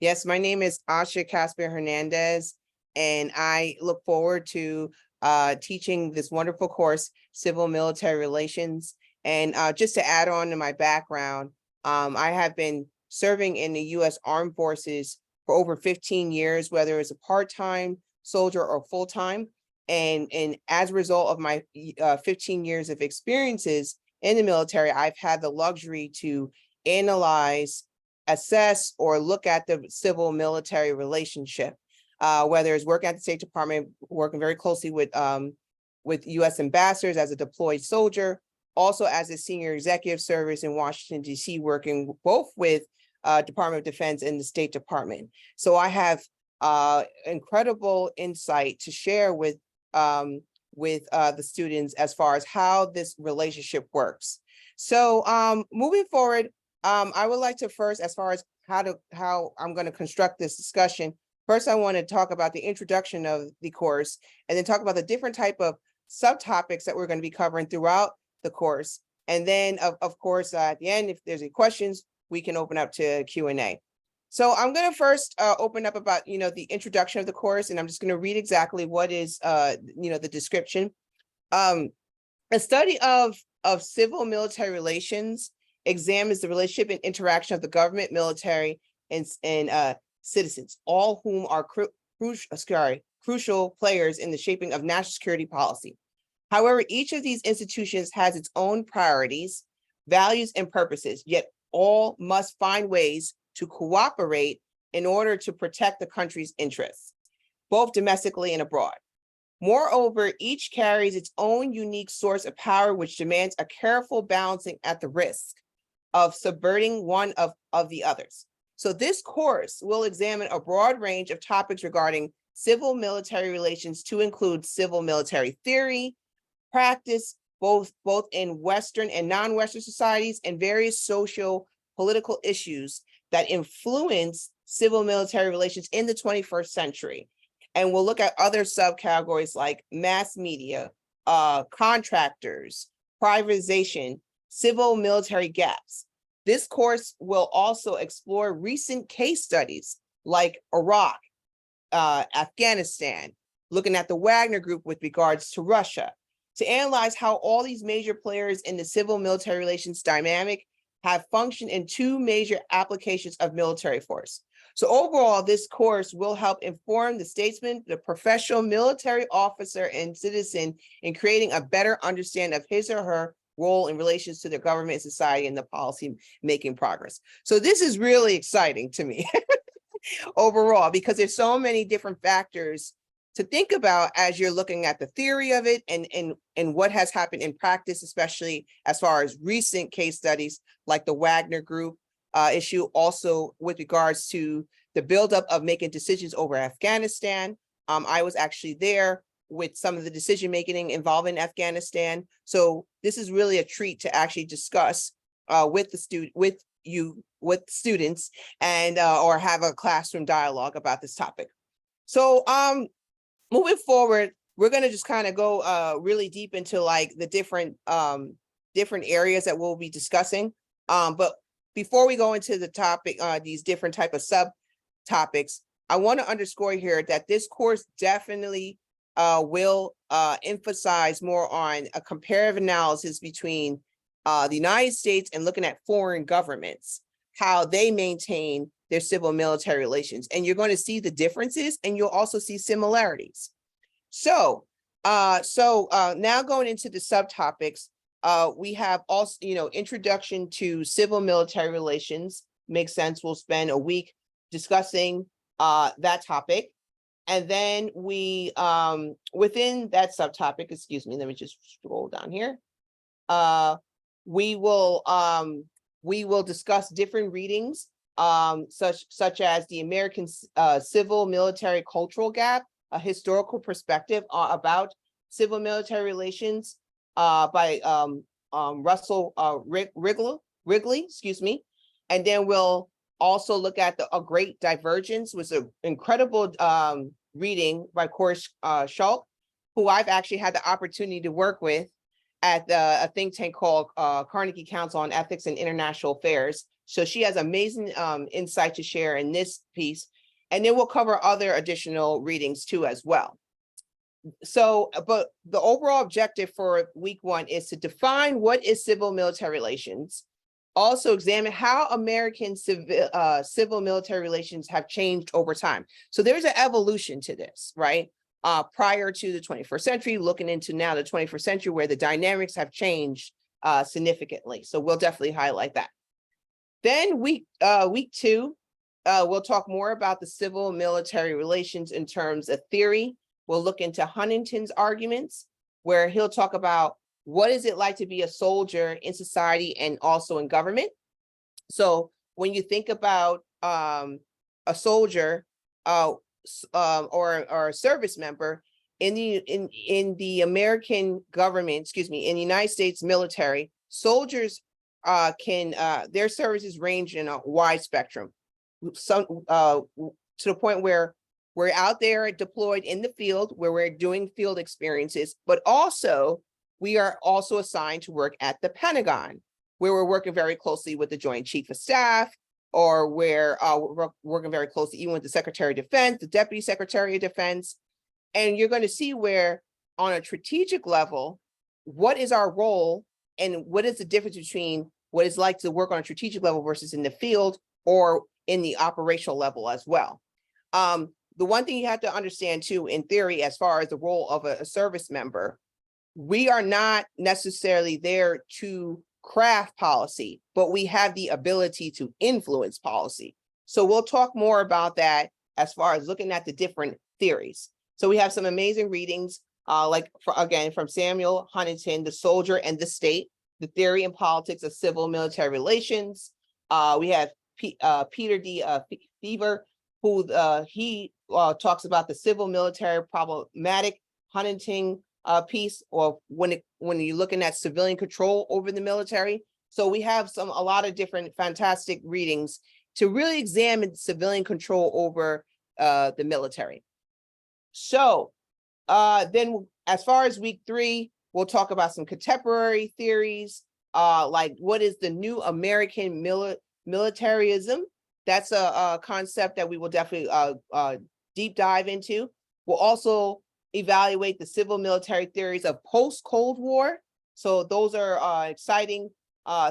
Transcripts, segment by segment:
Yes, my name is Asha Castleberry-Hernandez, and I look forward to teaching this wonderful course, Civil-Military Relations. And just to add on to my background, I have been serving in the U.S. Armed Forces for over 15 years, whether it's a part-time soldier or full-time. And as a result of my 15 years of experiences in the military, I've had the luxury to analyze, assess, or look at the civil-military relationship, whether it's working at the State Department, working very closely with U.S. ambassadors as a deployed soldier, also as a senior executive service in Washington, D.C., working both with Department of Defense and the State Department. So I have incredible insight to share with the students as far as how this relationship works. So moving forward, I would like to first, as far as how I'm going to construct this discussion, first I want to talk about the introduction of the course, and then talk about the different type of subtopics that we're going to be covering throughout the course. And then, of course, at the end, if there's any questions, we can open up to Q&A. So I'm going to first open up about, the introduction of the course, and I'm just going to read exactly what is, the description. A study of civil-military relations examines the relationship and interaction of the government, military, and citizens, all whom are crucial players in the shaping of national security policy. However, each of these institutions has its own priorities, values, and purposes, yet all must find ways to cooperate in order to protect the country's interests, both domestically and abroad. Moreover, each carries its own unique source of power, which demands a careful balancing at the risk of subverting one of the others. So this course will examine a broad range of topics regarding civil-military relations, to include civil-military theory, practice, both in Western and non-Western societies, and various social-political issues that influence civil-military relations in the 21st century. And we'll look at other subcategories like mass media, contractors, privatization, civil-military gaps. This course will also explore recent case studies like Iraq, Afghanistan, looking at the Wagner Group with regards to Russia, to analyze how all these major players in the civil-military relations dynamic have functioned in two major applications of military force. So overall, this course will help inform the statesman, the professional military officer, and citizen in creating a better understanding of his or her role in relations to their government, society, and the policy making progress. So this is really exciting to me overall, because there's so many different factors to think about as you're looking at the theory of it and what has happened in practice, especially as far as recent case studies like the Wagner Group issue, also with regards to the buildup of making decisions over Afghanistan. I was actually there with some of the decision making involving Afghanistan. So this is really a treat to actually discuss with students and or have a classroom dialogue about this topic. So moving forward, we're going to just kind of go really deep into like the different areas that we'll be discussing. But before we go into the topic, these different type of subtopics, I want to underscore here that this course definitely will emphasize more on a comparative analysis between the United States and looking at foreign governments, how they maintain their civil military relations. And you're going to see the differences, and you'll also see similarities. So now going into the subtopics, we have also, introduction to civil military relations. Makes sense. We'll spend a week discussing that topic. And then we, within that subtopic, excuse me, let me just scroll down here. We will discuss different readings, such as the American Civil Military Cultural Gap, a historical perspective about civil military relations by Russell Wrigley, excuse me. And then we'll also look at A Great Divergence, was an incredible reading by Corey Schulk, who I've actually had the opportunity to work with at a think tank called Carnegie Council on Ethics and International Affairs. So she has amazing insight to share in this piece. And then we'll cover other additional readings too as well. So, but the overall objective for week 1 is to define what is civil-military relations. Also examine how American civil-military relations have changed over time. So there's an evolution to this, right? Prior to the 21st century, looking into now the 21st century, where the dynamics have changed significantly. So we'll definitely highlight that. Then week 2, we'll talk more about the civil-military relations in terms of theory. We'll look into Huntington's arguments, where he'll talk about what is it like to be a soldier in society and also in government. So when you think about a soldier or a service member in the American government, in the United States military, soldiers their services range in a wide spectrum. Some to the point where we're out there deployed in the field, where we're doing field experiences, but also we are also assigned to work at the Pentagon, where we're working very closely with the Joint Chief of Staff, or where we're working very closely even with the Secretary of Defense, the Deputy Secretary of Defense. And you're going to see where on a strategic level, what is our role and what is the difference between what it's like to work on a strategic level versus in the field or in the operational level as well. The one thing you have to understand too, in theory, as far as the role of a service member, we are not necessarily there to craft policy, but we have the ability to influence policy. So we'll talk more about that as far as looking at the different theories. So we have some amazing readings, again, from Samuel Huntington, The Soldier and the State, The Theory and Politics of Civil-Military Relations. We have Peter D. Fever, who he talks about the civil-military problematic Huntington piece, or when you're looking at civilian control over the military. So we have a lot of different fantastic readings to really examine civilian control over the military. So then as far as week 3, we'll talk about some contemporary theories, like what is the new American militarism. That's a concept that we will definitely deep dive into. We'll also evaluate the civil military theories of post-Cold War. So those are exciting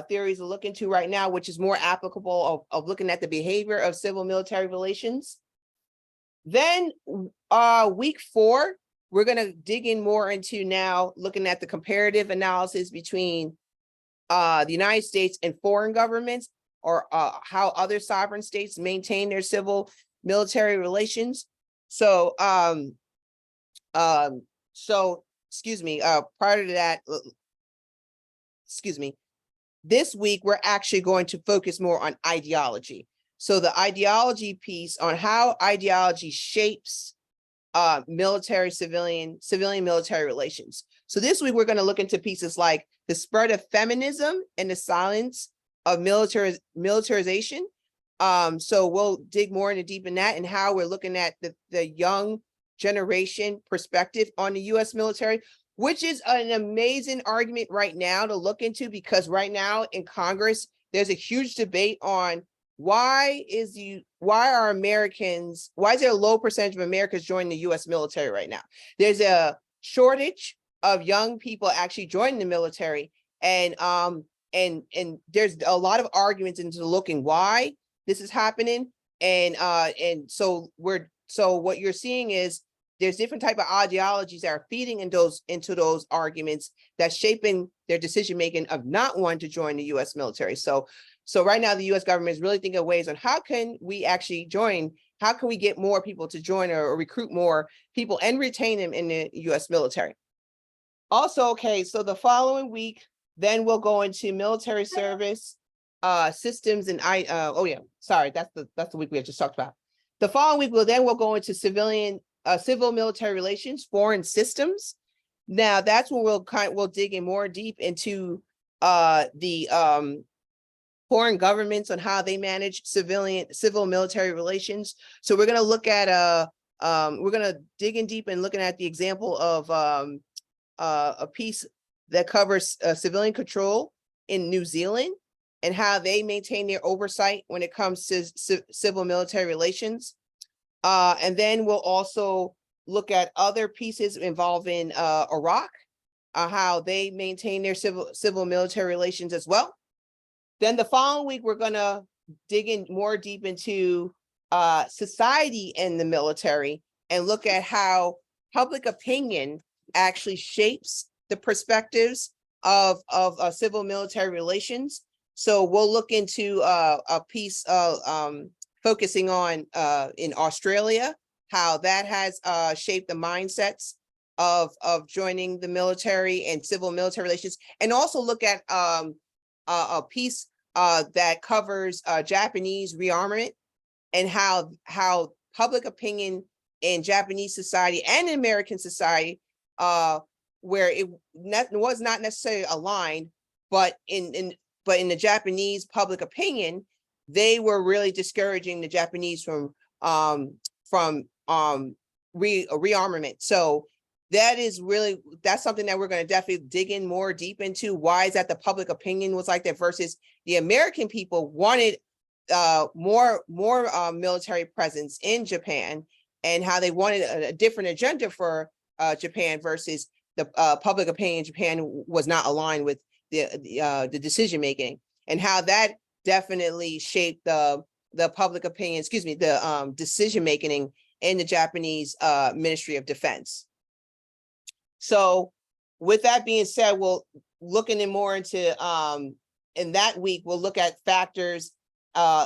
theories to look into right now, which is more applicable of looking at the behavior of civil military relations. Then week 4, we're going to dig in more into now looking at the comparative analysis between the United States and foreign governments, or how other sovereign states maintain their civil military relations. So excuse me, prior to that, this week, we're actually going to focus more on ideology. So the ideology piece on how ideology shapes civilian military relations. So this week, we're going to look into pieces like the spread of feminism and the silence of militarization. So we'll dig more into deep in that and how we're looking at the young generation perspective on the U.S. military, which is an amazing argument right now to look into, because right now in Congress, there's a huge debate on why is there a low percentage of Americans joining the U.S. military right now? There's a shortage of young people actually joining the military, and there's a lot of arguments into looking why this is happening, and so what you're seeing is there's different type of ideologies that are feeding into those arguments that's shaping their decision making of not wanting to join the U.S. military. So right now the U.S. government is really thinking of ways on how can we actually join, how can we get more people to join or recruit more people and retain them in the U.S. military. Also, okay, so the following week, then we'll go into military service systems and that's the week we have just talked about. The following week, we'll go into civil military relations, foreign systems. Now that's when we'll dig in more deep into the foreign governments on how they manage civil military relations. So we're going to look at we're going to dig in deep and looking at the example of a piece that covers civilian control in New Zealand. and how they maintain their oversight when it comes to civil military relations. And then we'll also look at other pieces involving Iraq, how they maintain their civil military relations as well. Then the following week, we're gonna dig in more deep into society and the military and look at how public opinion actually shapes the perspectives of civil military relations. So we'll look into a piece focusing on in Australia, how that has shaped the mindsets of joining the military and civil military relations, and also look at a piece that covers Japanese rearmament and how public opinion in Japanese society and in American society, where it was not necessarily aligned, but in the Japanese public opinion, they were really discouraging the Japanese from rearmament. So that's something that we're going to definitely dig in more deep into. Why is that the public opinion was like that versus the American people wanted more military presence in Japan, and how they wanted a different agenda for Japan versus the public opinion in Japan was not aligned with the decision making, and how that definitely shaped the public opinion, the decision making in the Japanese Ministry of Defense. So with that being said, we'll looking in more into in that week, we'll look at factors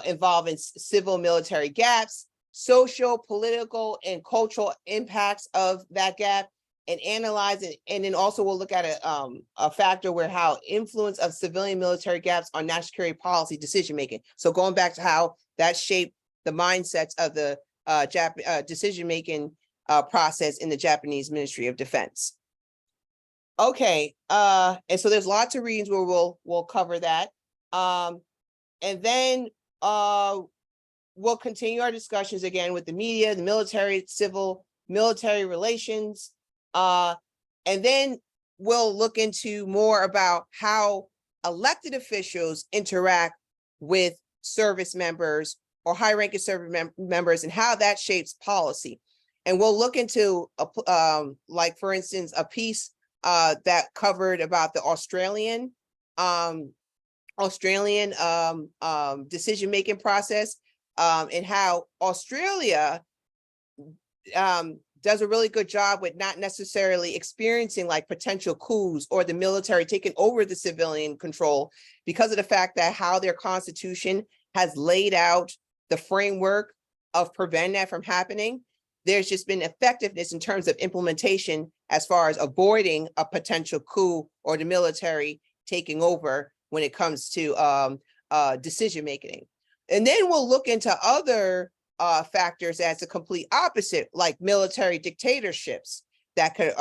involving civil military gaps, social, political, and cultural impacts of that gap, and analyze it. And then also we'll look at a factor where how influence of civilian military gaps on national security policy decision making. So going back to how that shaped the mindsets of the decision making process in the Japanese Ministry of Defense. Okay, and so there's lots of reasons where we'll cover that, and then we'll continue our discussions again with the media, the military, civil military relations, and then we'll look into more about how elected officials interact with service members or high-ranking service members and how that shapes policy. And we'll look into like, for instance, a piece that covered about the Australian decision-making process, and how Australia does a really good job with not necessarily experiencing like potential coups or the military taking over the civilian control, because of the fact that how their constitution has laid out the framework of preventing that from happening. There's just been effectiveness in terms of implementation as far as avoiding a potential coup or the military taking over when it comes to decision making. And then we'll look into other factors as a complete opposite, like military dictatorships that could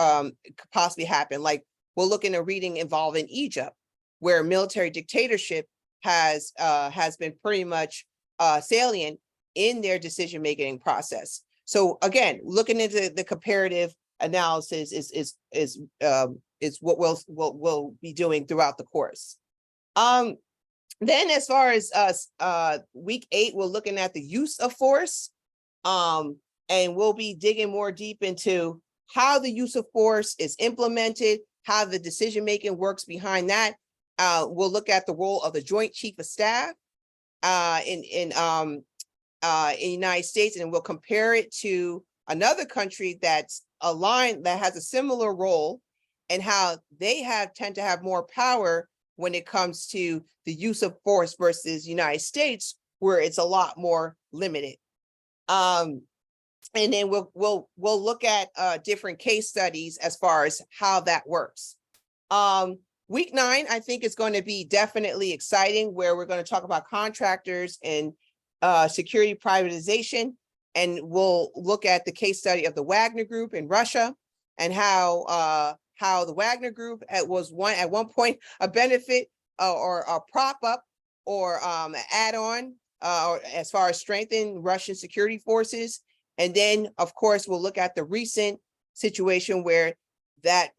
possibly happen. Like we'll look into reading involving Egypt, where military dictatorship has been pretty much salient in their decision making process. So again, looking into the comparative analysis is what we'll be doing throughout the course. Then as far as week 8, we're looking at the use of force, and we'll be digging more deep into how the use of force is implemented, how the decision making works behind that. We'll look at the role of the Joint Chief of Staff in the United States, and we'll compare it to another country that's aligned, that has a similar role, and how they tend to have more power when it comes to the use of force versus United States, where it's a lot more limited. And then we'll look at different case studies as far as how that works. Week 9, I think, is going to be definitely exciting, where we're going to talk about contractors and security privatization, and we'll look at the case study of the Wagner Group in Russia, and how the Wagner Group at one point a benefit or a prop up or an add-on as far as strengthening Russian security forces. And then, of course, we'll look at the recent situation where that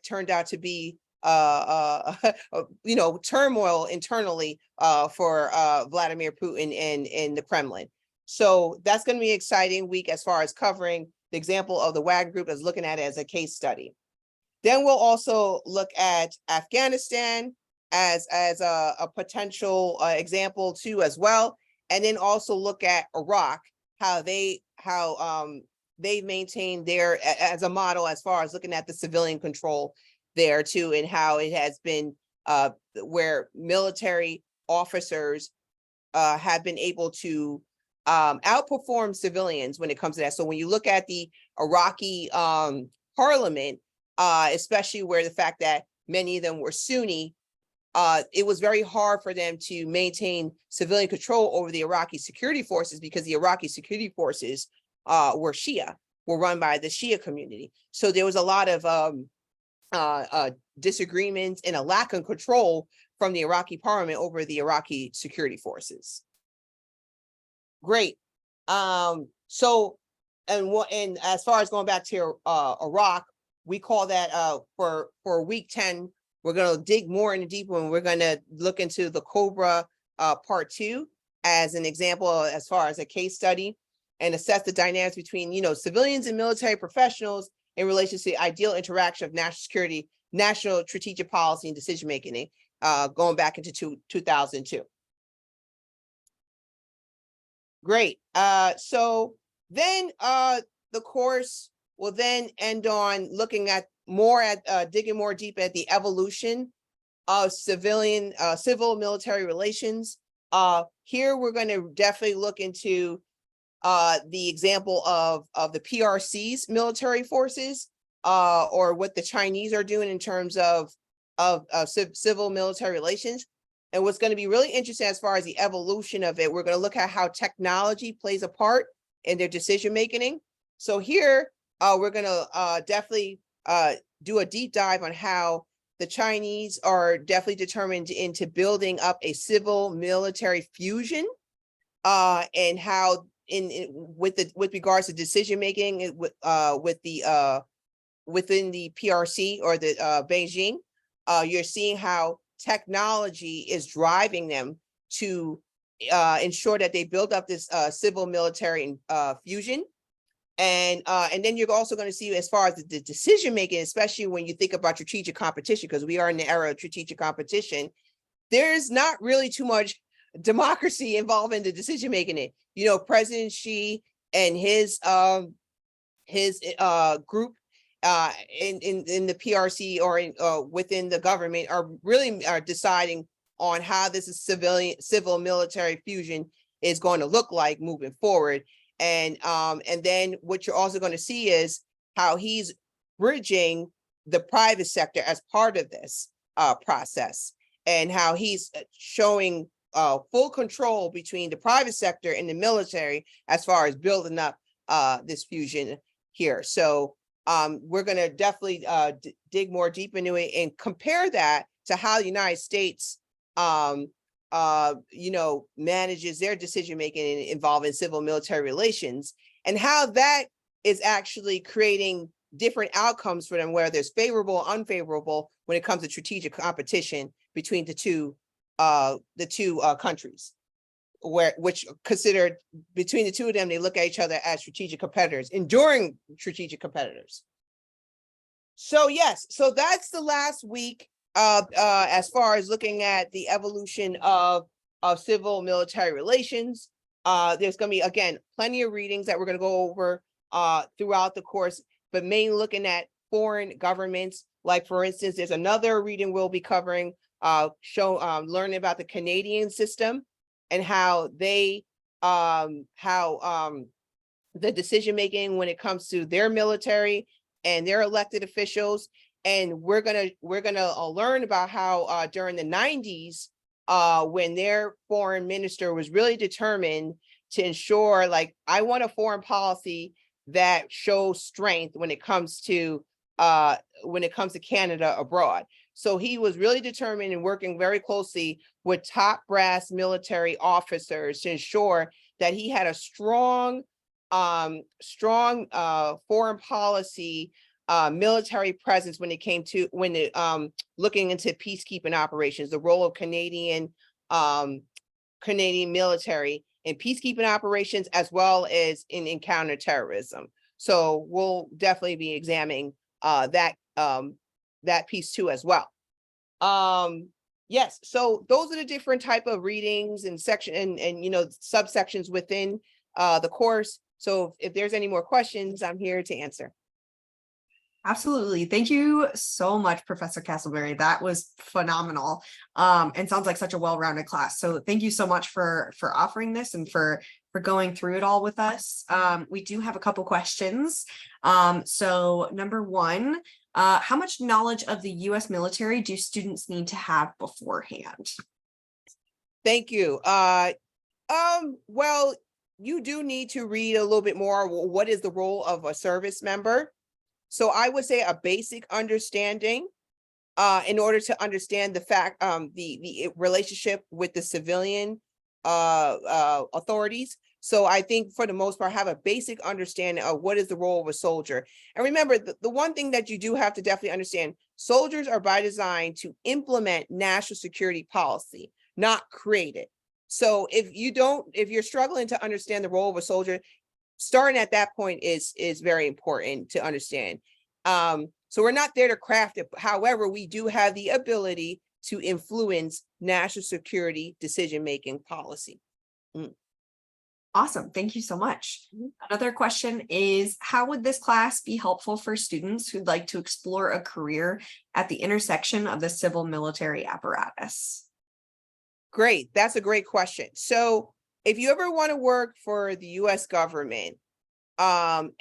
turned out to be turmoil internally for Vladimir Putin and the Kremlin. So that's going to be an exciting week as far as covering the example of the Wagner Group as looking at it as a case study. Then we'll also look at Afghanistan as a potential example too as well, and then also look at Iraq, how they maintain their as a model as far as looking at the civilian control there too, and how it has been where military officers have been able to outperform civilians when it comes to that. So when you look at the Iraqi parliament, especially where the fact that many of them were Sunni, it was very hard for them to maintain civilian control over the Iraqi security forces because the Iraqi security forces were Shia, were run by the Shia community. So there was a lot of disagreements and a lack of control from the Iraqi parliament over the Iraqi security forces. Great. So, and as far as going back to Iraq, we call that for week 10, we're going to dig more into deeper, and we're going to look into the Cobra part 2 as an example as far as a case study, and assess the dynamics between civilians and military professionals in relation to the ideal interaction of national security, national strategic policy, and decision making, going back into 2002. Great. So then the course will then end on looking at digging more deep at the evolution of civil-military relations. Here we're going to definitely look into the example of the PRC's military forces, or what the Chinese are doing in terms of civil-military relations. And what's going to be really interesting as far as the evolution of it, we're going to look at how technology plays a part in their decision making. So here we're going to definitely do a deep dive on how the Chinese are definitely determined into building up a civil-military fusion, and how with regards to decision making within the PRC or the Beijing, you're seeing how technology is driving them to ensure that they build up this civil-military fusion. And then you're also going to see, as far as the decision making, especially when you think about strategic competition, because we are in the era of strategic competition, there's not really too much democracy involved in the decision making. President Xi and his group in the PRC or within the government are really deciding on how this civil-military fusion is going to look like moving forward. And then what you're also going to see is how he's bridging the private sector as part of this process, and how he's showing full control between the private sector and the military as far as building up this fusion here. So we're going to definitely dig more deep into it and compare that to how the United States manages their decision making involving civil-military relations, and how that is actually creating different outcomes for them, where there's favorable or unfavorable when it comes to strategic competition between the two countries, which considered between the two of them, they look at each other as strategic competitors, enduring strategic competitors. So yes, so that's the last week as far as looking at the evolution of civil-military relations. There's going to be, again, plenty of readings that we're going to go over throughout the course, but mainly looking at foreign governments. Like, for instance, there's another reading we'll be covering, learning about the Canadian system and how they, the decision-making when it comes to their military and their elected officials. And we're gonna learn about how during the 90s, when their foreign minister was really determined to ensure, like, I want a foreign policy that shows strength when it comes to Canada abroad. So he was really determined and working very closely with top brass military officers to ensure that he had a strong foreign policy military presence when it came to looking into peacekeeping operations, the role of Canadian military in peacekeeping operations, as well as in counterterrorism. So we'll definitely be examining that piece too as well. Yes, so those are the different type of readings and section and subsections within the course. So if there's any more questions, I'm here to answer. Absolutely. Thank you so much, Professor Castleberry. That was phenomenal. And sounds like such a well-rounded class. So thank you so much for offering this and for going through it all with us. We do have a couple questions. So number one, how much knowledge of the U.S. military do students need to have beforehand? Thank you. Well, you do need to read a little bit more. What is the role of a service member? So I would say a basic understanding in order to understand the fact, the relationship with the civilian authorities. So I think for the most part, have a basic understanding of what is the role of a soldier. And remember, the one thing that you do have to definitely understand, soldiers are by design to implement national security policy, not create it. So if you're struggling to understand the role of a soldier, starting at that point is very important to understand. So we're not there to craft it. However, we do have the ability to influence national security decision-making policy. Awesome. Thank you so much. Another question is, how would this class be helpful for students who'd like to explore a career at the intersection of the civil military apparatus? Great. That's a great question. So if you ever want to work for the U.S. government, the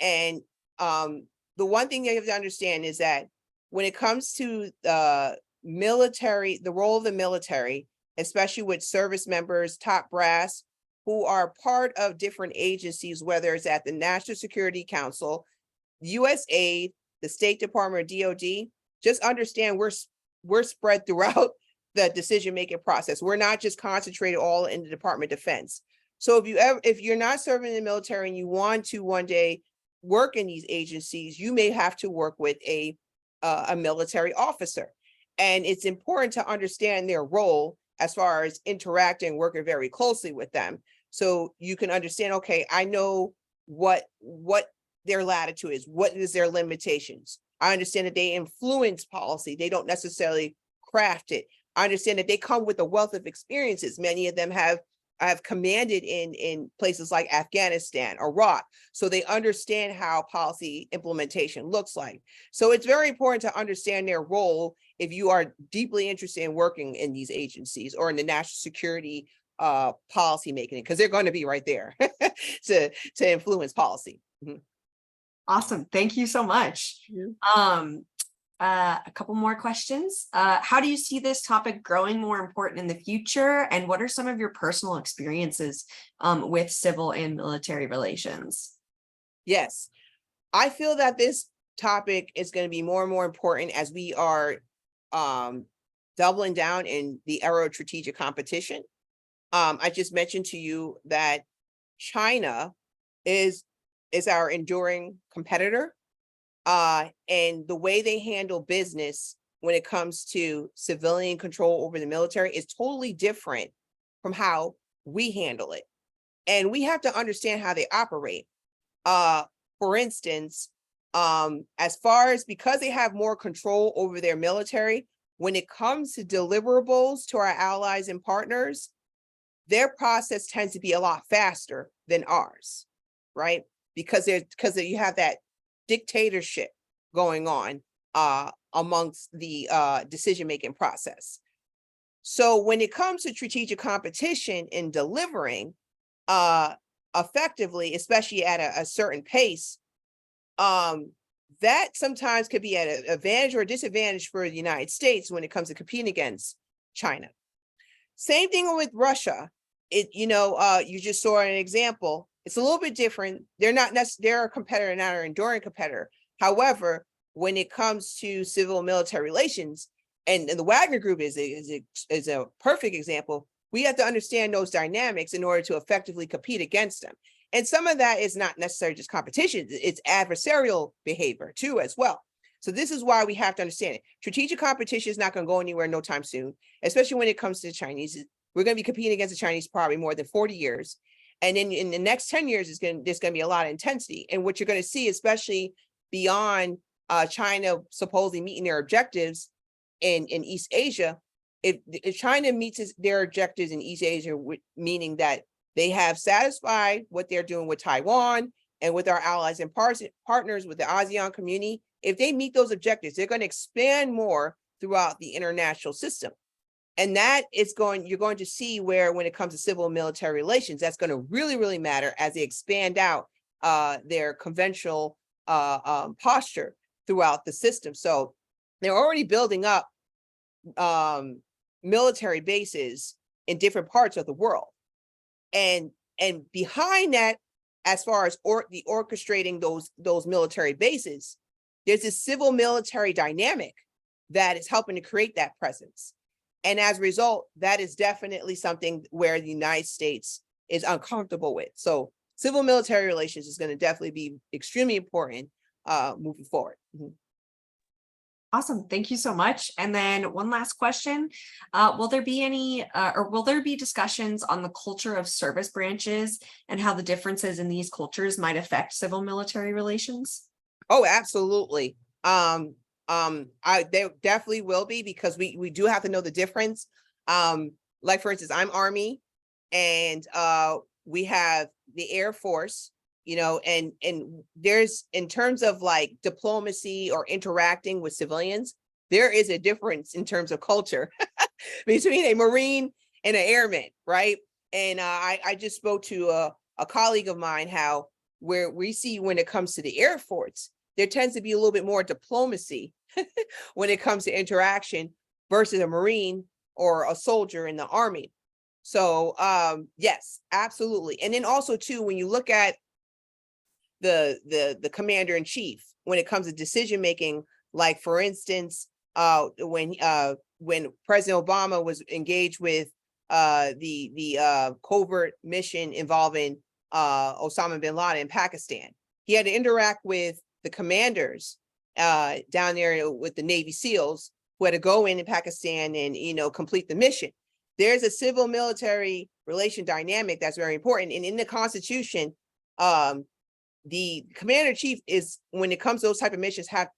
one thing you have to understand is that when it comes to the military, the role of the military, especially with service members, top brass, who are part of different agencies, whether it's at the National Security Council, USAID, the State Department, or DOD, just understand we're spread throughout the decision-making process. We're not just concentrated all in the Department of Defense. So if you're not serving in the military and you want to one day work in these agencies, you may have to work with a military officer. And it's important to understand their role as far as interacting, working very closely with them. So you can understand, okay, I know what their latitude is, what is their limitations. I understand that they influence policy. They don't necessarily craft it. I understand that they come with a wealth of experiences. Many of them have commanded in places like Afghanistan, Iraq. So they understand how policy implementation looks like. So it's very important to understand their role if you are deeply interested in working in these agencies or in the national security policy making, because they're going to be right there to influence policy. Awesome. Thank you so much. A couple more questions. How do you see this topic growing more important in the future? And what are some of your personal experiences with civil and military relations? Yes, I feel that this topic is going to be more and more important as we are doubling down in the era of strategic competition. I just mentioned to you that China is our enduring competitor. And the way they handle business when it comes to civilian control over the military is totally different from how we handle it. And we have to understand how they operate. For instance, as far as, because they have more control over their military, when it comes to deliverables to our allies and partners, their process tends to be a lot faster than ours, right? Because you have that dictatorship going on amongst the decision-making process. So when it comes to strategic competition in delivering effectively, especially at a certain pace, that sometimes could be at an advantage or a disadvantage for the United States when it comes to competing against China. Same thing with Russia. You just saw an example. It's a little bit different. They're a competitor, not an enduring competitor. However, when it comes to civil military relations, and the Wagner Group is a perfect example, we have to understand those dynamics in order to effectively compete against them. And some of that is not necessarily just competition, it's adversarial behavior too as well. So this is why we have to understand it. Strategic competition is not going to go anywhere no time soon, especially when it comes to the Chinese. We're going to be competing against the Chinese probably more than 40 years. And then in the next 10 years, there's going to be a lot of intensity. And what you're going to see, especially beyond China supposedly meeting their objectives in East Asia, if China meets their objectives in East Asia, meaning that they have satisfied what they're doing with Taiwan and with our allies and partners with the ASEAN community, if they meet those objectives, they're going to expand more throughout the international system. And that is you're going to see where, when it comes to civil and military relations, that's going to really, really matter as they expand out their conventional posture throughout the system. So they're already building up military bases in different parts of the world. And behind that, as far as the orchestrating those military bases, there's this civil military dynamic that is helping to create that presence. And as a result, that is definitely something where the United States is uncomfortable with. So civil military relations is going to definitely be extremely important moving forward. Awesome. Thank you so much. And then one last question. Will there be any or will there be discussions on the culture of service branches and how the differences in these cultures might affect civil military relations? Oh, absolutely. There definitely will be, because we do have to know the difference. Like, for instance, I'm Army, and we have the Air Force, and there's, in terms of like diplomacy or interacting with civilians, there is a difference in terms of culture between a Marine and an airman, right? And I just spoke to a colleague of mine how, where we see when it comes to the Air Force, there tends to be a little bit more diplomacy when it comes to interaction versus a Marine or a soldier in the Army. So yes, absolutely. And then also too, when you look at the commander in chief, when it comes to decision making, like for instance, when President Obama was engaged with the covert mission involving Osama bin Laden in Pakistan, he had to interact with the commanders down there with the Navy SEALs who had to go in Pakistan and complete the mission. There's a civil military relation dynamic that's very important. And in the Constitution, the commander in chief is, when it comes to those type of missions, have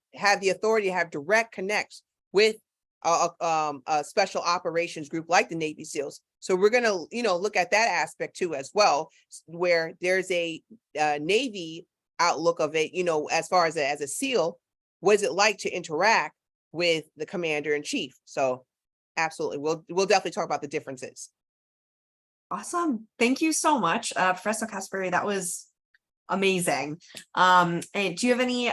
the authority to have direct connects with a special operations group like the Navy SEALs. So we're going to look at that aspect too as well, where there's a Navy outlook of it, as far as a SEAL, what is it like to interact with the commander in chief? So absolutely, we'll definitely talk about the differences. Awesome. Thank you so much, Professor Castleberry. That was amazing. And do you have any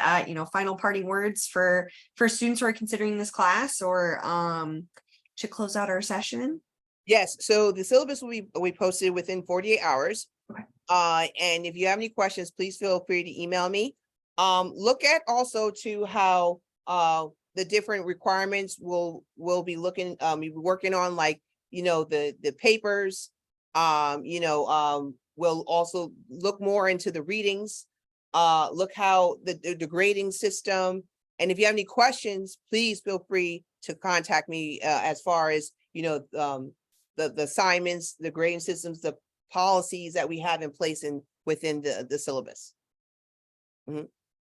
final parting words for students who are considering this class, or to close out our session? Yes, so the syllabus will be posted within 48 hours. Okay. And if you have any questions, please feel free to email me. Look at also to how the different requirements will be looking, we'll be working on, like, the papers. We'll also look more into the readings, look how the grading system. And if you have any questions, please feel free to contact me as far as, the assignments, the grading systems, the policies that we have in place and within the syllabus.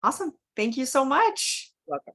Awesome. Thank you so much. Welcome.